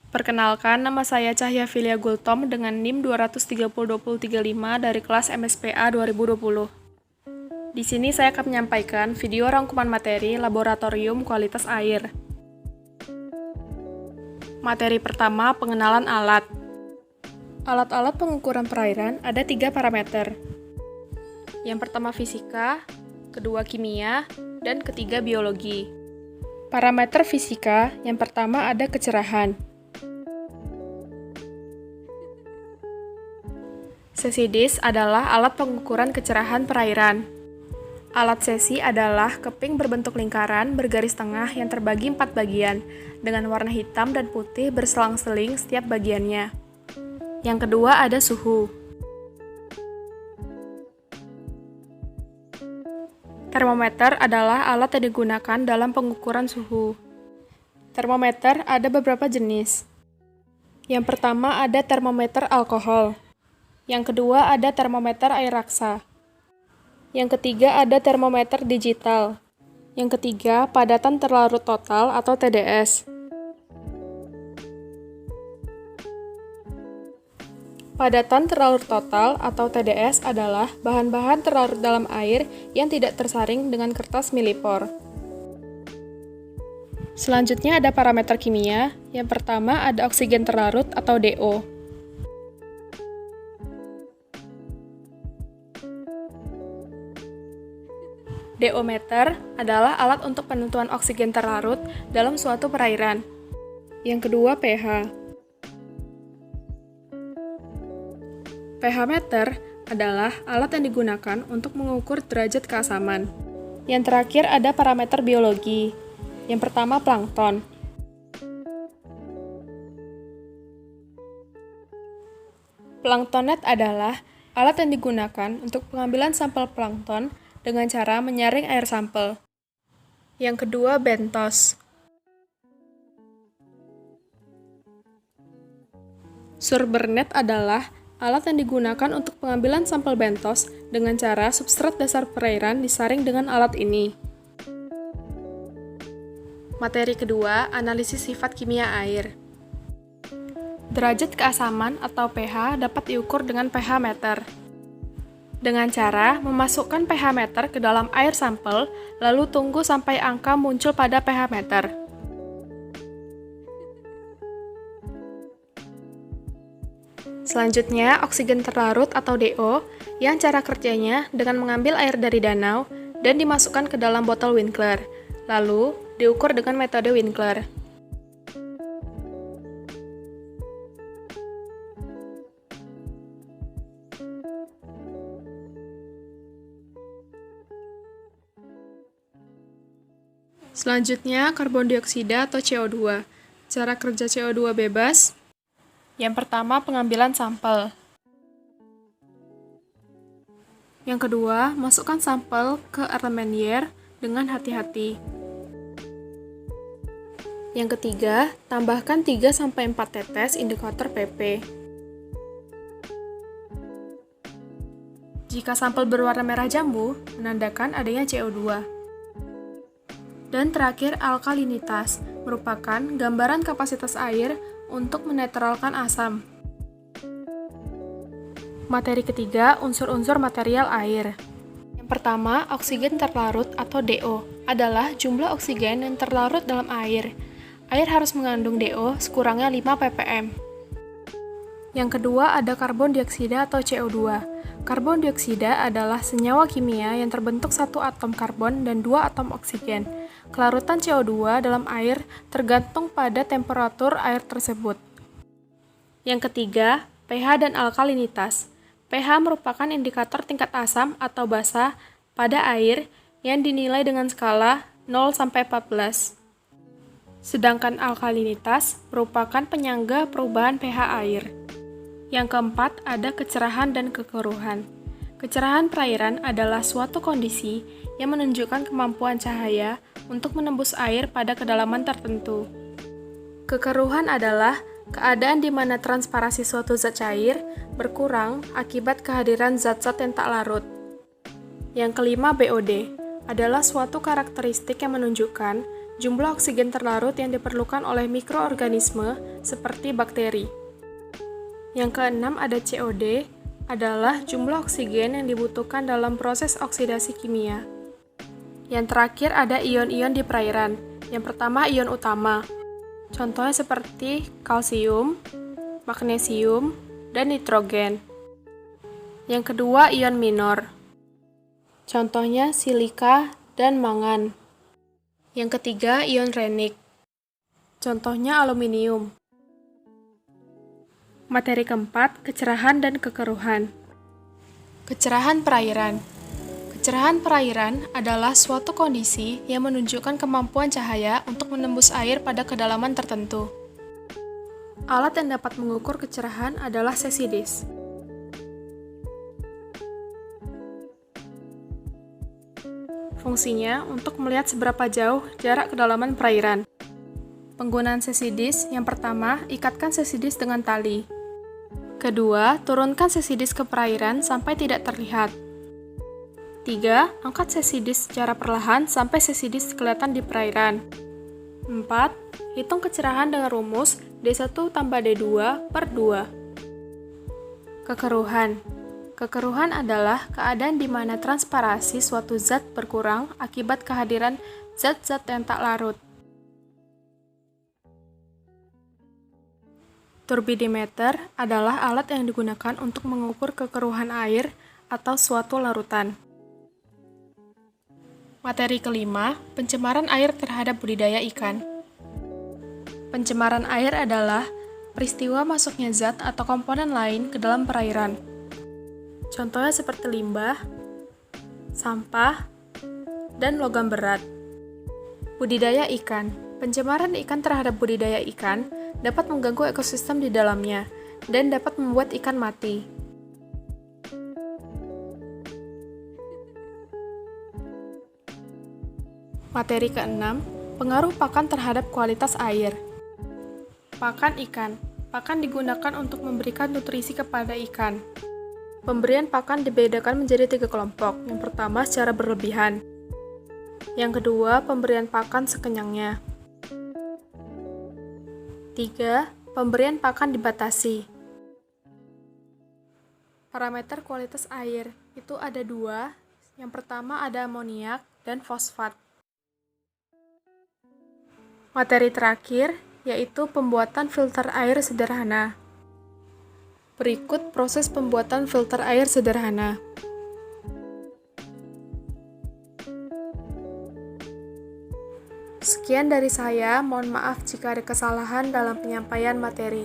Perkenalkan, nama saya Cahya Filia Gultom dengan NIM 2302035 dari kelas MSPA 2020. Di sini saya akan menyampaikan video rangkuman materi Laboratorium Kualitas Air. Materi pertama, pengenalan alat. Alat-alat pengukuran perairan ada 3 parameter. Yang pertama fisika, kedua kimia, dan ketiga biologi. Parameter fisika, yang pertama ada kecerahan. Sesidis adalah alat pengukuran kecerahan perairan. Alat sesi adalah keping berbentuk lingkaran bergaris tengah yang terbagi 4 bagian, dengan warna hitam dan putih berselang-seling setiap bagiannya. Yang kedua ada suhu. Termometer adalah alat yang digunakan dalam pengukuran suhu. Termometer ada beberapa jenis. Yang pertama ada termometer alkohol. Yang kedua ada termometer air raksa. Yang ketiga ada termometer digital. Yang ketiga padatan terlarut total atau TDS. Padatan terlarut total atau TDS adalah bahan-bahan terlarut dalam air yang tidak tersaring dengan kertas milipor. Selanjutnya ada parameter kimia. Yang pertama ada oksigen terlarut atau DO. DO meter adalah alat untuk penentuan oksigen terlarut dalam suatu perairan. Yang kedua pH. pH meter adalah alat yang digunakan untuk mengukur derajat keasaman. Yang terakhir ada parameter biologi. Yang pertama plankton. Planktonet adalah alat yang digunakan untuk pengambilan sampel plankton dengan cara menyaring air sampel. Yang kedua, bentos. Surbernet adalah alat yang digunakan untuk pengambilan sampel bentos dengan cara substrat dasar perairan disaring dengan alat ini. Materi kedua, analisis sifat kimia air. Derajat keasaman atau pH dapat diukur dengan pH meter. Dengan cara memasukkan pH meter ke dalam air sampel, lalu tunggu sampai angka muncul pada pH meter. Selanjutnya, oksigen terlarut atau DO, yang cara kerjanya dengan mengambil air dari danau dan dimasukkan ke dalam botol Winkler, lalu diukur dengan metode Winkler. Selanjutnya, karbon dioksida atau CO2. Cara kerja CO2 bebas. Yang pertama, pengambilan sampel. Yang kedua, masukkan sampel ke Erlenmeyer dengan hati-hati. Yang ketiga, tambahkan 3-4 tetes indikator PP. Jika sampel berwarna merah jambu, menandakan adanya CO2. Dan terakhir, alkalinitas, merupakan gambaran kapasitas air untuk menetralkan asam. Materi ketiga, unsur-unsur material air. Yang pertama, oksigen terlarut atau DO adalah jumlah oksigen yang terlarut dalam air. Air harus mengandung DO sekurangnya 5 ppm. Yang kedua, ada karbon dioksida atau CO2. Karbon dioksida adalah senyawa kimia yang terbentuk 1 atom karbon dan 2 atom oksigen. Kelarutan CO2 dalam air tergantung pada temperatur air tersebut. Yang ketiga, pH dan alkalinitas. pH merupakan indikator tingkat asam atau basa pada air yang dinilai dengan skala 0-14. Sedangkan alkalinitas merupakan penyangga perubahan pH air. Yang keempat, ada kecerahan dan kekeruhan. Kecerahan perairan adalah suatu kondisi yang menunjukkan kemampuan cahaya untuk menembus air pada kedalaman tertentu. Kekeruhan adalah keadaan di mana transparasi suatu zat cair berkurang akibat kehadiran zat-zat yang tak larut. Yang kelima, BOD adalah suatu karakteristik yang menunjukkan jumlah oksigen terlarut yang diperlukan oleh mikroorganisme seperti bakteri. Yang keenam ada COD, adalah jumlah oksigen yang dibutuhkan dalam proses oksidasi kimia. Yang terakhir ada ion-ion di perairan. Yang pertama ion utama, contohnya seperti kalsium, magnesium, dan nitrogen. Yang kedua ion minor, contohnya silika dan mangan. Yang ketiga ion renik, contohnya aluminium. Materi keempat, kecerahan dan kekeruhan. Kecerahan perairan. Kecerahan perairan adalah suatu kondisi yang menunjukkan kemampuan cahaya untuk menembus air pada kedalaman tertentu. Alat yang dapat mengukur kecerahan adalah sesidis. Fungsinya untuk melihat seberapa jauh jarak kedalaman perairan. Penggunaan sesidis, yang pertama, ikatkan sesidis dengan tali. Kedua, turunkan sesidis ke perairan sampai tidak terlihat. 3. Angkat sesidis secara perlahan sampai sesidis kelihatan di perairan. 4. Hitung kecerahan dengan rumus D1 tambah D2 per 2. Kekeruhan. Kekeruhan adalah keadaan di mana transparasi suatu zat berkurang akibat kehadiran zat-zat yang tak larut. Turbidimeter adalah alat yang digunakan untuk mengukur kekeruhan air atau suatu larutan. Materi kelima, pencemaran air terhadap budidaya ikan. Pencemaran air adalah peristiwa masuknya zat atau komponen lain ke dalam perairan. Contohnya seperti limbah, sampah, dan logam berat. Budidaya ikan. Pencemaran ikan terhadap budidaya ikan dapat mengganggu ekosistem di dalamnya dan dapat membuat ikan mati. Materi keenam, pengaruh pakan terhadap kualitas air. Pakan ikan. Pakan digunakan untuk memberikan nutrisi kepada ikan. Pemberian pakan dibedakan menjadi 3 kelompok. Yang pertama, secara berlebihan. Yang kedua, pemberian pakan sekenyangnya. 3. Pemberian pakan dibatasi. Parameter kualitas air itu ada 2. Yang pertama ada amoniak dan fosfat. Materi terakhir yaitu pembuatan filter air sederhana. Berikut proses pembuatan filter air sederhana. Sekian dari saya, mohon maaf jika ada kesalahan dalam penyampaian materi.